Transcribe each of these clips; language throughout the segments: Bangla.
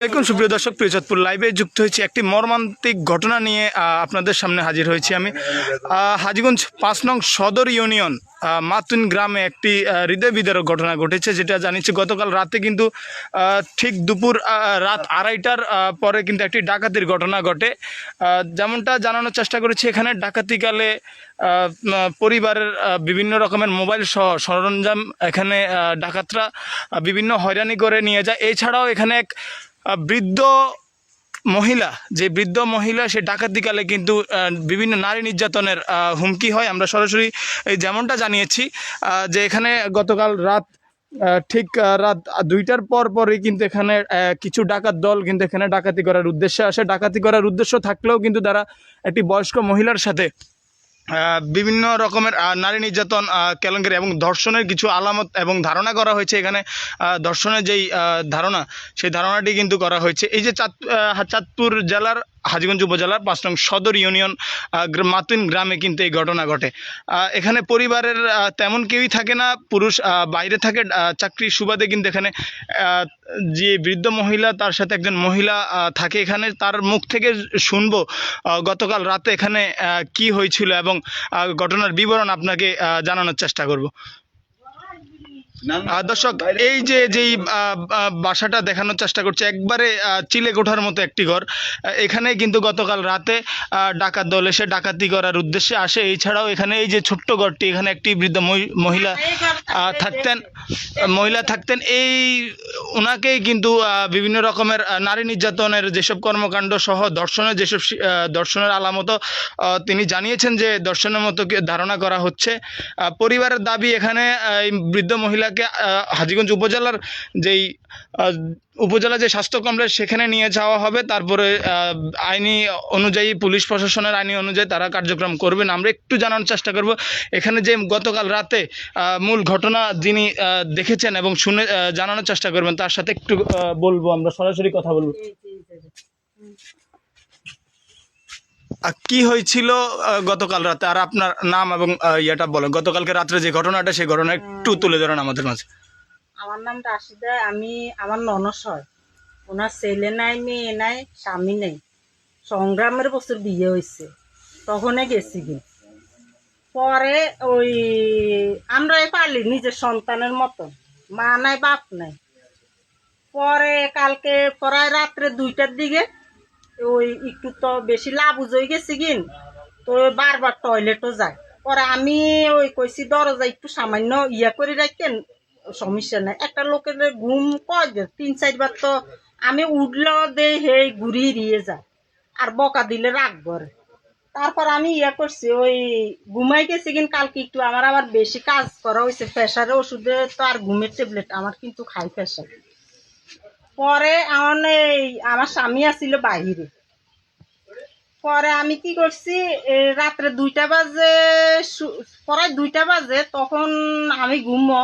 দেখুন সুপ্রিয় দর্শক, প্রিয়চাঁদপুর লাইভে যুক্ত হয়েছি একটি মর্মান্তিক ঘটনা নিয়ে আপনাদের সামনে হাজির হয়েছি আমি। হাজীগঞ্জ ৫ নং সদর ইউনিয়ন মাতুন গ্রামে একটি হৃদয় বিদারক ঘটনা ঘটেছে, যেটা জানিয়েছি গতকাল রাতে কিন্তু ঠিক দুপুর রাত ২:৩০টার পরে কিন্তু একটি ডাকাতির ঘটনা ঘটে। যেমনটা জানানোর চেষ্টা করেছি, এখানে ডাকাতিকালে পরিবারের বিভিন্ন রকমের মোবাইল সহ সরঞ্জাম এখানে ডাকাতরা বিভিন্ন হয়রানি করে নিয়ে যায়। এছাড়াও এখানে এক বৃদ্ধ মহিলা, যে বৃদ্ধ মহিলা সে ডাকাতিকালে কিন্তু বিভিন্ন নারী নির্যাতনের হুমকি হয়। আমরা সরাসরি যেমনটা জানিয়েছি যে এখানে গতকাল রাত ঠিক রাত ২টার পরই কিন্তু এখানে কিছু ডাকাত দল কিন্তু এখানে ডাকাতি করার উদ্দেশ্যে আসে। ডাকাতি করার উদ্দেশ্য থাকলেও কিন্তু তারা একটি বয়স্ক মহিলার সাথে বিভিন্ন রকমের নারী নির্যাতন, কেলেঙ্কারি এবং ধর্ষণের কিছু আলামত এবং ধারণা করা হয়েছে। এখানে ধর্ষণের যেই ধারণা, সেই ধারণাটি কিন্তু করা হয়েছে। এই যে চাঁদপুর জেলার হাজীগঞ্জ উপজেলার ৫ নং সদর ইউনিয়ন মাতুন গ্রামে কিন্তু এই ঘটনা ঘটে। এখানে পরিবারের তেমন কেউই থাকে না, পুরুষ বাইরে থাকে চাকরির সুবাদে। কিন্তু এখানে যে বৃদ্ধ মহিলা, তার সাথে একজন মহিলা থাকে এখানে। তার মুখ থেকে শুনবো গতকাল রাতে এখানে কি হয়েছিল এবং ঘটনার বিবরণ আপনাকে জানানোর চেষ্টা করব। দর্শক, এই যে যেই বাসাটা দেখানোর চেষ্টা করছে, একবারে চিলে কোঠার মতো একটি ঘর। এখানে কিন্তু গতকাল রাতে ডাকাত দল এসে ডাকাতি করার উদ্দেশ্যে আসে। এছাড়াও এখানে এই যে ছোট্ট ঘরটি, এখানে একটি বৃদ্ধ মহিলা থাকতেন। এই ওনাকেই কিন্তু বিভিন্ন রকমের নারী নির্যাতনের যেসব কর্মকাণ্ড সহ ধর্ষণের যেসব ধর্ষণের আলামত তিনি জানিয়েছেন যে ধর্ষণের মতো ধারণা করা হচ্ছে। পরিবারের দাবি, এখানে এই বৃদ্ধ মহিলাকে হাজীগঞ্জ উপজেলার যেই উপজেলা যে স্বাস্থ্য কমপ্লেক্স, সেখানে নিয়ে যাওয়া হবে। তারপরে আইনি অনুযায়ী, পুলিশ প্রশাসনের আইনি অনুযায়ী তারা কার্যক্রম করবেন। আমরা একটু জানানোর চেষ্টা করব এখানে যে গতকাল রাতে মূল ঘটনা যিনি দেখেছেন এবং শুনে জানানোর চেষ্টা করবেন, তার সাথে একটু বলবো, আমরা সরাসরি কথা বলবো। কি হয়েছিল গতকাল রাতে, আর আপনার নাম এবং ইয়েটা বলেন। গতকালকে রাত্রে যে ঘটনাটা, সেই ঘটনা একটু তুলে ধরেন আমাদের মাঝে। আমার নাম রাশিদা। আমার ননদ হয়, ওনার ছেলে নাই, মেয়ে নাই, স্বামী নেই। সংগ্রামের বছর বিয়ে হয়েছে, তখনই গেছি কি। পরে ওই আমরা পারলি নিজের সন্তানের মতো, মা নাই বাপ নাই। পরে কালকে প্রায় রাত্রে ২টার দিকে ওই একটু তো বেশি লাভ হয়ে গেছি কিন, তো বারবার টয়লেটও যায়। পরে আমি ওই কইছি দরজা একটু সামান্য করে রাখতেন, সমস্যা নাই। একটা লোকের ঘুম কয় ৩-৪ বার তো আমি উঠলেও দে হে ঘুরিয়ে যায়, আর বকা দিলে রাগ করে। তারপর আমি করছি, ওই ঘুমাই গেছি কিন। কালকে একটু আমার আবার বেশি কাজ করা হয়েছে, প্রেশারের ওষুধে তো আর ঘুমের ট্যাবলেট আমার কিন্তু খাই প্রেশার। পরে আমার স্বামী আসছিল বাহিরে। পরে আমি কি করছি, রাত্রে ২টা বাজে, প্রায় ২টা বাজে, তখন আমি ঘুমো।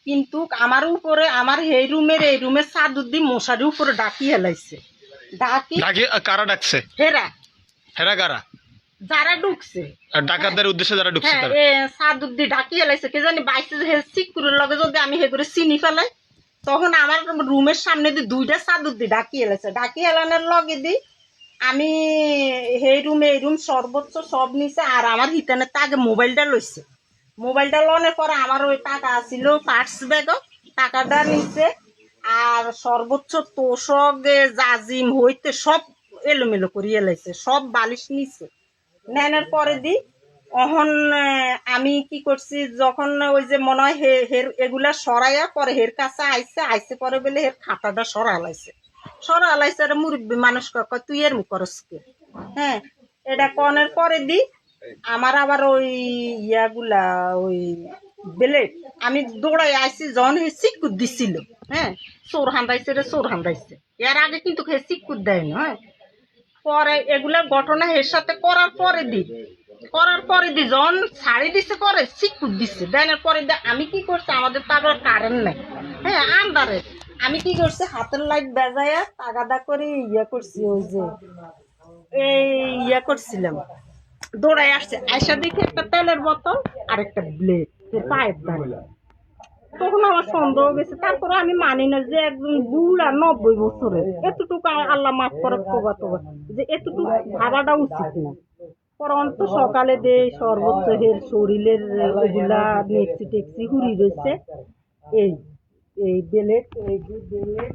কিন্তু আমার উপরে, আমার এই রুমের চাদর দিয়ে মশারির উপরে ডাকি হেলাইছে। কারা ডাকছে? হেরা কারা? যারা ঢুকছে, ডাকাতদের উদ্দেশ্যে যারা ঢুকছে, চাদর দিয়ে ডাকি হেলাইছে। কে জানি বাইসে চিকুরের লগে যদি আমি হেগুলো চিনি ফেলাই, তখন আমার রুমের সামনে দিয়ে 2টা চাদর দিয়ে ডাকি হেলাইছে। ডাকি হেলানোর লগে দি আমি এই রুম সর্বোচ্চ সব নিছে। আর আমার হিতানের আগে মোবাইলটা লইছে। মোবাইলটা লনের পরে আমার ওই টাকা আসছিল পার্স ব্যাগ, টাকাটা নিছে। আর সর্বোচ্চ তোষক জাজিম হইতে সব এলোমেলো করিয়ে লাইছে, সব বালিশ নিছে। নেনের পরে দি অহন আমি কি করছি, যখন ওই যে মনে হয় হের এগুলা সরাইয়া পরে হের কাছে আইসে পরে বলে হের খাতাটা সরালাইছে। মুরব্বী মানুষ কয় তুই এর করস কে? হ্যাঁ, এটা কনের পরে দি আমার আবার ওই ইয়াগুলা ওই ব্লেড, আমি দৌড়াই আইসি যখন হে চিকুট দিছিল। হ্যাঁ, চোর হান্দাইছে। এর আগে কিন্তু হে চিকুট দেয় না। হ্যাঁ, পরে এগুলা ঘটনা এর সাথে করার পরে দি যখন ছাড়ি দিছে, পরে চিকুট দিচ্ছে। দেনের পরে আমি কি করছি, আমাদের তো আবার কারেন্ট নাই, হ্যাঁ আন্দারে। আমি কি করছি, হাতের লাইট বেজায়া তাগাদা করে করছি। ওই যে করছিলাম, দৌড়াই আসছে। আয়সা দেখি একটা তেলের বোতল আর একটা ব্লেড পায়ের দাঁড়িয়ে। তখন আমার সন্দেহ গেছে। তারপরে আমি মানি না যে একজন বুড়া 90 বছরের এতটুকু আল্লাহ মাফ করে তোবা তোবা যে এতটুকু ভাবাটা উচিত না। পরন্ত সকালে দে সর্বোচ্চ হের শরীরের ওগুলা নেক্সি টেক্সি হুড়ি রয়েছে। এই এই বেলেট এই যে বেলেট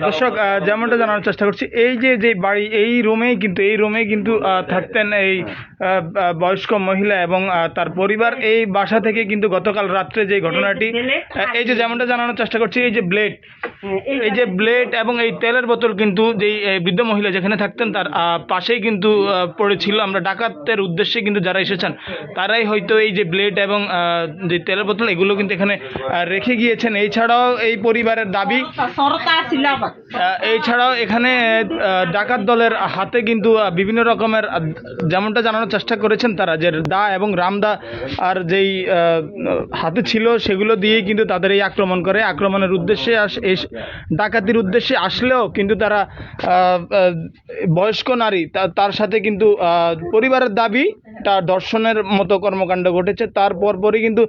দর্শক যেমনটা জানার চেষ্টা করছি, এই যে বাড়ি এই রুমেই কিন্তু থাকতেন এই বয়স্ক মহিলা এবং তার পরিবার। এই বাসা থেকে কিন্তু গতকাল রাত্রে যে ঘটনাটি, এই যে যেমনটা জানানোর চেষ্টা করছি, এই যে ব্লেড এবং এই তেলের বোতল কিন্তু যেই বৃদ্ধ মহিলা যেখানে থাকতেন তার পাশেই কিন্তু পড়েছিল। আমরা ডাকাতের উদ্দেশ্যে কিন্তু যারা এসেছেন তারাই হয়তো এই যে ব্লেড এবং যে তেলের বোতল এগুলো কিন্তু এখানে রেখে গিয়েছেন। এছাড়াও এই পরিবারের দাবি, এছাড়াও এখানে ডাকাত দলের হাতে কিন্তু বিভিন্ন রকমের, যেমনটা জানানোর চেষ্টা করেছেন তারা, যে দা এবং রামদা আর যেই হাতে ছিল সেগুলো দিয়েই কিন্তু তাদের এই আক্রমণ করে। আক্রমণের উদ্দেশ্যে ডাকাতির উদ্দেশ্যে আসলেও কিন্তু তারা বয়স্ক নারী তার সাথে কিন্তু পরিবারের দাবি তার দর্শনের মতো কর্মকাণ্ড ঘটেছে। তারপরই কিন্তু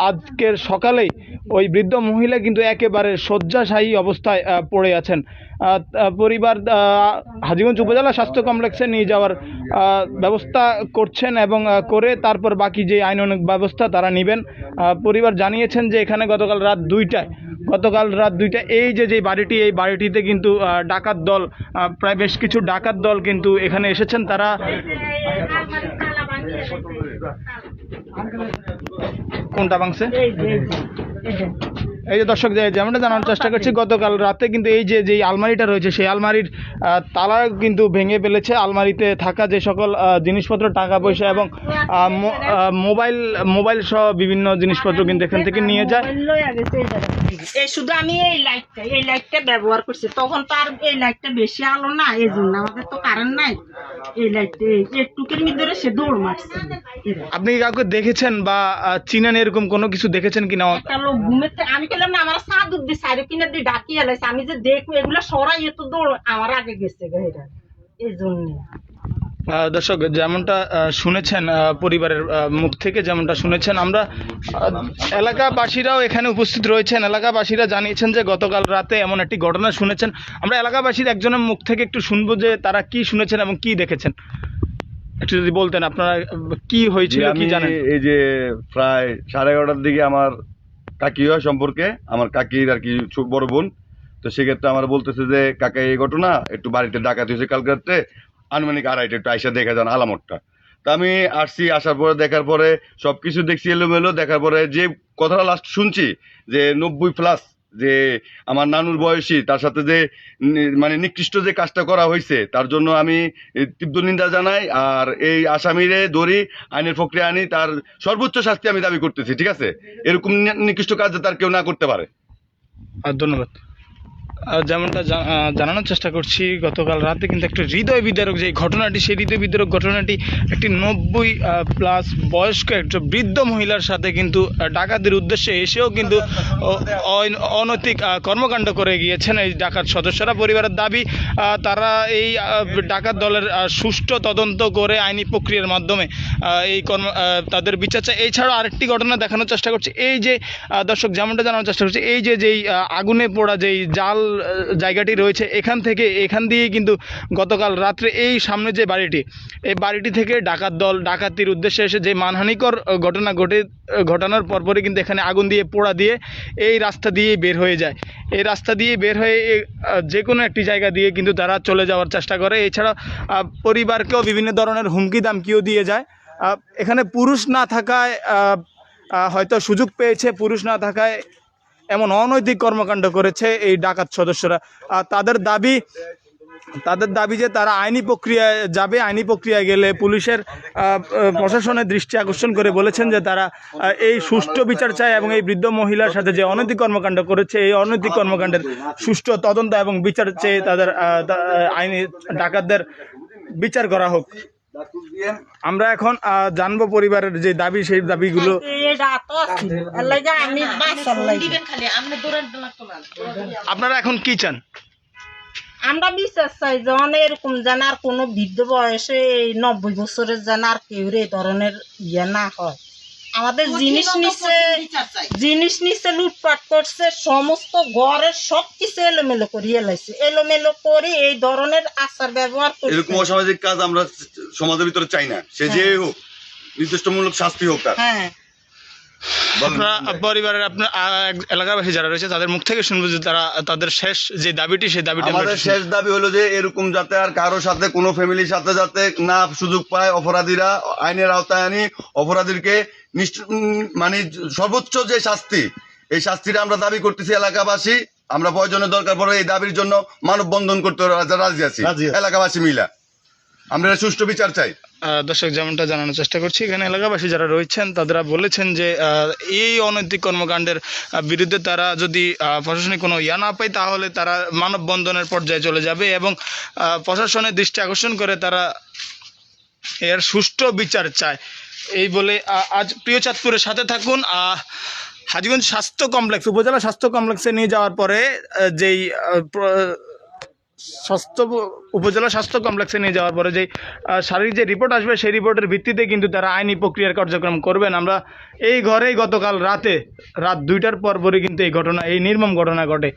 আজকের সকালেই ওই বৃদ্ধ মহিলা কিন্তু একেবারে শয্যাশায়ী অবস্থায় পড়ে আছেন। পরিবার হাজীগঞ্জ উপজেলা স্বাস্থ্য কমপ্লেক্সে নিয়ে যাওয়ার ব্যবস্থা করছেন এবং করে তারপর বাকি যে আইনানুগ ব্যবস্থা তারা নেবেন। পরিবার জানিয়েছেন যে এখানে গতকাল রাত 2টায় এই যে বাড়িটি, এই বাড়িটিতে কিন্তু ডাকাত দল, প্রায় বেশ কিছু ডাকাত দল কিন্তু এখানে এসেছেন। তারা কোনটা ভাঙছে? এই যে দর্শক যেমনটা জানানোর চেষ্টা করছি, গতকাল রাতে কিন্তু এই যে আলমারিটা রয়েছে সেই আলমারির তালা কিন্তু ভেঙে ফেলেছে। আলমারিতে থাকা যে সকল জিনিসপত্র, টাকা পয়সা এবং মোবাইল সহ বিভিন্ন জিনিসপত্র কিন্তু এখান থেকে নিয়ে যায়। এই শুধু আমি এই লাইটটা ব্যবহার করছি, তখন তো আর এই লাইটটা বেশি আলো না, এই জন্য আমাদের তো কারেন্ট নাই। এই লাইটটা একটুকের ভিতরে সে দৌড় মারছে। আপনি কাউকে দেখেছেন বা চিনেন, এরকম কোনো কিছু দেখেছেন কিনা? একটা লোক ঘুমেতে, আমি বললাম না আমার সাদুর দিয়ে সাইড কিনে দিয়ে ডাকি এলাইছে, আমি যে দেখবো এগুলো সরাই এত দৌড় আমার আগে গেছে এটা, এই জন্য। দর্শক যেমনটা শুনেছেন পরিবারের মুখ থেকে, যেমনটা শুনেছেন, আমরা এলাকাবাসীরাও এখানে উপস্থিত রয়েছেন। এলাকাবাসীরা জানিয়েছেন যে গতকাল রাতে এমন একটি ঘটনা শুনেছেন। আমরা এলাকাবাসীর একজনের মুখ থেকে একটু শুনবো যে তারা কি শুনেছেন এবং কি দেখেছেন। একটু যদি বলতেন আপনারা কি হয়েছিল, কি জানেন। এই যে প্রায় 11:30টার দিকে আমার কাকি হয় সম্পর্কে, আমার কাকির আর কি বড় বোন, তো সেক্ষেত্রে আমার বলতেছে যে কাকা এই ঘটনা, একটু বাড়িতে ডাকাতি হয়েছে কালকে রাত্রে, আনুমানিক 2:30 একটু আইসা দেখা যান আলামতটা। তা আমি আসছি, আসার পরে দেখার পরে সবকিছু দেখছি এলোমেলো। দেখার পরে যে কথাটা লাস্ট শুনছি যে 90+ যে আমার নানুর বয়সী, তার সাথে যে মানে নিকৃষ্ট যে কাজটা করা হয়েছে তার জন্য আমি তীব্র নিন্দা জানাই। আর এই আসামিরে ধরি, আইনের প্রক্রিয়া আনি, তার সর্বোচ্চ শাস্তি আমি দাবি করতেছি। ঠিক আছে, এরকম নিকৃষ্ট কাজ তার কেউ না করতে পারে। ধন্যবাদ। যেমনটা জানানোর চেষ্টা করছি, গতকাল রাতে কিন্তু একটা হৃদয় বিদারক যে ঘটনাটি, সেই হৃদয় বিদারক ঘটনাটি একটি 90+ বয়স্ক একটা বৃদ্ধ মহিলার সাথে কিন্তু ডাকাতির উদ্দেশ্যে এসেও কিন্তু অনৈতিক কর্মকাণ্ড করে গিয়েছেন এই ডাকাত সদস্যরা। পরিবারের দাবি তারা এই ডাকাত দলের সুষ্ঠু তদন্ত করে আইনি প্রক্রিয়ার মাধ্যমে এই তাদের বিচার চায়। এছাড়াও আরেকটি ঘটনা দেখানোর চেষ্টা করছি। এই যে দর্শক যেমনটা জানানোর চেষ্টা করছি, এই যেই আগুনে পোড়া যেই জাল জায়গাটি রয়েছে, এখান দিয়ে কিন্তু গতকাল রাত্রে এই সামনে যে বাড়িটি, এই বাড়িটি থেকে ডাকাত দল ডাকাতির উদ্দেশ্যে এসে যে মানহানিকর ঘটনা ঘটানোর পরপরই কিন্তু এখানে আগুন দিয়ে পোড়া দিয়ে এই রাস্তা দিয়ে বের হয়ে যায়। এই রাস্তা দিয়ে বের হয়ে যে কোনো একটি জায়গা দিয়ে কিন্তু তারা চলে যাওয়ার চেষ্টা করে। এছাড়া পরিবারকেও বিভিন্ন ধরনের হুমকি দামকিও দিয়ে যায়। এখানে পুরুষ না থাকায় হয়তো সুযোগ পেয়েছে, পুরুষ না থাকায় এমন অনৈতিক কর্মকাণ্ড করেছে এই ডাকাত সদস্যরা। তাদের দাবি যে তারা আইনি প্রক্রিয়ায় যাবে। আইনি প্রক্রিয়ায় গেলে পুলিশের প্রশাসনের দৃষ্টি আকর্ষণ করে বলেছেন যে তারা এই সুষ্ঠু বিচার চায় এবং এই বৃদ্ধ মহিলার সাথে যে অনৈতিক কর্মকাণ্ড করেছে এই অনৈতিক কর্মকাণ্ডের সুষ্ঠু তদন্ত এবং বিচার চেয়ে তাদের আইনি ডাকাতদের বিচার করা হোক। আমরা এখন জানবো পরিবারের যে দাবি, সেই দাবিগুলো। আমি আপনারা এখন কি চান? আমরা বিশ্বাস চাই যখন এরকম যেন আর কোনো বৃদ্ধ বয়সে এই 90 বছরের যেন আর কেউ এই ধরনের ইয়ে না হয়। আমাদের জিনিস নিচে লুটপাট করছে, সমস্ত ঘরের সবকিছু এলোমেলো করিয়ে লাইছে, এলোমেলো করে এই ধরনের আচার ব্যবহার এরকম করছে। অসামাজিক কাজ আমরা সমাজের ভিতরে চাই না, সে যে হোক নির্দিষ্টমূলক শাস্তি হোক তার। হ্যাঁ, আপনারা পরিবারের আপনার এলাকাবাসী যারা রয়েছে তাদের মুখ থেকে শুনবো যে তারা তাদের শেষ যে দাবিটি সেই দাবিটি আমরা আমাদের একটু শেষ দাবি হলো যে এরকম যাতে আর কারোর সাথে কোনো ফ্যামিলির সাথে যাতে না সুযোগ পায় অপরাধীরা, আইনের আওতায় আনি অপরাধীকে মানে সর্বোচ্চ যে শাস্তি, এই শাস্তিটা আমরা দাবি করতেছি এলাকাবাসী। আমরা প্রয়োজনের দরকার পড়ে এই দাবির জন্য মানববন্ধন করতে রাজি আছি এলাকাবাসী মিলা। আমরা সুষ্ঠু বিচার চাই। দর্শক যেমনটা জানানোর চেষ্টা করছি, এখানে এলাকাবাসী যারা রয়েছেন তারা বলেছেন যে এই অনৈতিক কর্মকাণ্ডের বিরুদ্ধে তারা যদি প্রশাসনিক কোনো ইয়া না পায় তাহলে তারা মানববন্ধনের পর্যায়ে চলে যাবে এবং প্রশাসনের দৃষ্টি আকর্ষণ করে তারা এর সুষ্ঠু বিচার চায়। এই বলে আজ প্রিয় চাঁদপুরের সাথে থাকুন। হাজীগঞ্জ স্বাস্থ্য কমপ্লেক্স, উপজেলা স্বাস্থ্য কমপ্লেক্সে নিয়ে যাওয়ার পরে যেই উপজেলা স্বাস্থ্য কমপ্লেক্সে নিয়ে যাওয়ার পরে যে শারীরিক যে রিপোর্ট আসবে সেই রিপোর্টের ভিত্তিতে কিন্তু তারা আইনি প্রক্রিয়ার কার্যক্রম করবেন। আমরা এই ঘরেই গতকাল রাত 2টার পরপরই কিন্তু এই নির্মম ঘটনা ঘটে।